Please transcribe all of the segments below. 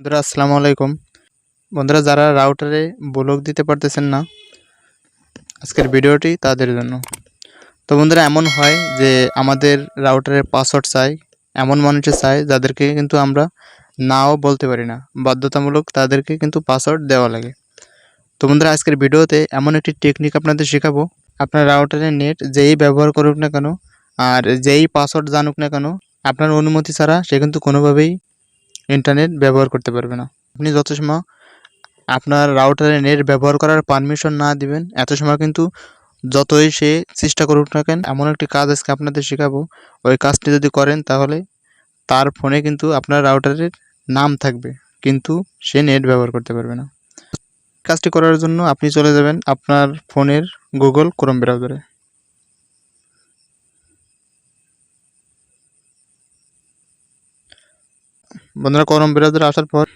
বন্ধুরা আসসালামু আলাইকুম। বন্ধুরা যারা রাউটারে ব্লক দিতে পারতেছেন না, আজকের ভিডিওটি তাদের জন্য। তো বন্ধুরা এমন হয় যে আমাদের রাউটারের পাসওয়ার্ড চাই, এমন মানুষের চাই যাদেরকে কিন্তু আমরা নাও বলতে পারি না, বাধ্যতামূলক তাদেরকে কিন্তু পাসওয়ার্ড দেওয়া লাগে। তো বন্ধুরা আজকের ভিডিওতে এমন একটি টেকনিক আপনাদের শেখাবো, আপনার রাউটারের নেট যেই ব্যবহার করুক না কেন আর যেই পাসওয়ার্ড জানুক না কেন, আপনার অনুমতি ছাড়া সে কিন্তু কোনোভাবেই ইন্টারনেট ব্যবহার করতে পারবে না। আপনি যত সময় আপনার রাউটারে নেট ব্যবহার করার পারমিশন না দিবেন, এত সময় কিন্তু যতই সে চেষ্টা করুক না কেন, এমন একটি কাজ আজকে আপনাদের শেখাবো। ওই কাজটি যদি করেন তাহলে তার ফোনে কিন্তু আপনার রাউটারের নাম থাকবে, কিন্তু সে নেট ব্যবহার করতে পারবে না। কাজটি করার জন্য আপনি চলে যাবেন আপনার ফোনের গুগল ক্রোম ব্রাউজারে। বন্ধুরা ক্রোম ব্রাউজারে আসার পর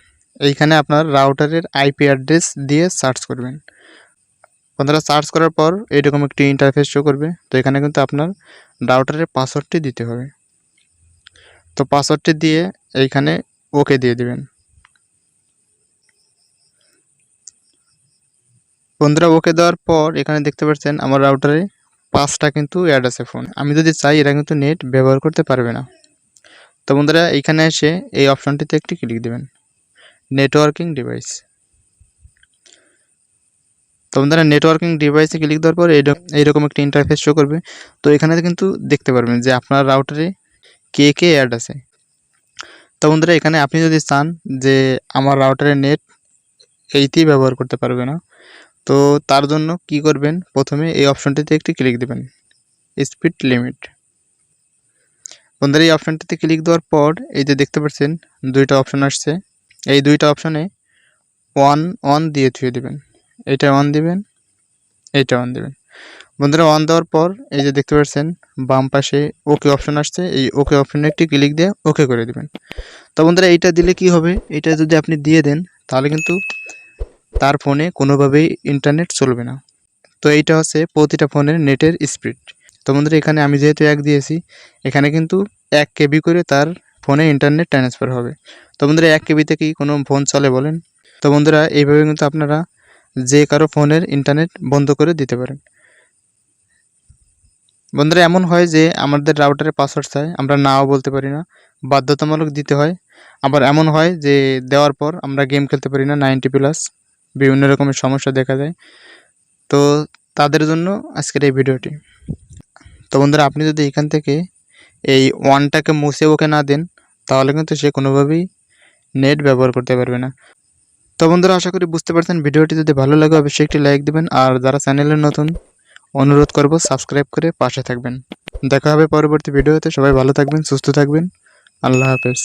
এইখানে আপনার রাউটারের আইপি অ্যাড্রেস দিয়ে সার্চ করবেন। বন্ধুরা সার্চ করার পর এরকম একটি ইন্টারফেস শো করবে। তো এখানে কিন্তু আপনার রাউটারের পাসওয়ার্ডটি দিতে হবে। তো পাসওয়ার্ডটি দিয়ে এইখানে ওকে দিয়ে দিবেন। বন্ধুরা ওকে দেওয়ার পর এখানে দেখতে পাচ্ছেন আমার রাউটারে 5টা কিন্তু অ্যাড আছে ফোন। আমি যদি চাই এরা কিন্তু নেট ব্যবহার করতে পারবে না। তো বন্ধুরা এইখানে এসে এই অপশনটিতে একটি ক্লিক দিবেন, নেটওয়ার্কিং ডিভাইস। তো বন্ধুরা নেটওয়ার্কিং ডিভাইসে ক্লিক দেওয়ার পর এইরকম একটি ইন্টারফেস শো করবে। তো এখানে কিন্তু দেখতে পারবেন যে আপনার রাউটারে কে কে অ্যাড আছে। তো বন্ধুরা এখানে আপনি যদি চান যে আমার রাউটারে নেট এইতেই ব্যবহার করতে পারবে না, তো তার জন্য কি করবেন, প্রথমে এই অপশনটিতে একটি ক্লিক দেবেন, স্পিড লিমিট। বন্ধুরা এই অপশনটিতে ক্লিক দেওয়ার পর এই যে দেখতে পাচ্ছেন দুইটা অপশন আসছে, এই দুইটা অপশনে অন দিয়ে থুয়ে দেবেন। এটা অন দিবেন, এটা অন দিবেন। বন্ধুরা অন দেওয়ার পর এই যে দেখতে পাচ্ছেন বাম পাশে ওকে অপশন আসছে, এই ওকে অপশনে একটি ক্লিক দিয়ে ওকে করে দেবেন। তো বন্ধুরা এইটা দিলে কি হবে, এটা যদি আপনি দিয়ে দেন তাহলে কিন্তু তার ফোনে কোনোভাবেই ইন্টারনেট চলবে না। তো এইটা হচ্ছে প্রতিটা ফোনের নেটের স্পিড। তো বন্ধুরা এখানে আমি যেহেতু 1 দিয়েছি, এখানে কিন্তু 1 কেবি করে তার ফোনে ইন্টারনেট ট্রান্সফার হবে। তো বন্ধুরা 1 কেবিতে কি কোনো ফোন চলে বলেন? তো বন্ধুরা এইভাবে কিন্তু আপনারা যে কারো ফোনের ইন্টারনেট বন্ধ করে দিতে পারেন। বন্ধুরা এমন হয় যে আমাদের রাউটারে পাসওয়ার্ড চাই, আমরা নাও বলতে পারি না, বাধ্যতামূলক দিতে হয়। আবার এমন হয় যে দেওয়ার পর আমরা গেম খেলতে পারি না, 90+, বিভিন্ন রকমের সমস্যা দেখা যায়। তো তাদের জন্য আজকের এই ভিডিওটি। তো বন্ধুরা আপনি যদি এখান থেকে এই ওয়ানটাকে মুছে ওকে না দেন, তাহলে কিন্তু সে কোনোভাবেই নেট ব্যবহার করতে পারবে না। তো বন্ধুরা আশা করি বুঝতে পারছেন। ভিডিওটি যদি ভালো লাগে অবশ্যই একটি লাইক দিবেন, আর যারা চ্যানেলে নতুন অনুরোধ করব সাবস্ক্রাইব করে পাশে থাকবেন। দেখা হবে পরবর্তী ভিডিওতে। সবাই ভালো থাকবেন, সুস্থ থাকবেন। আল্লাহ হাফেজ।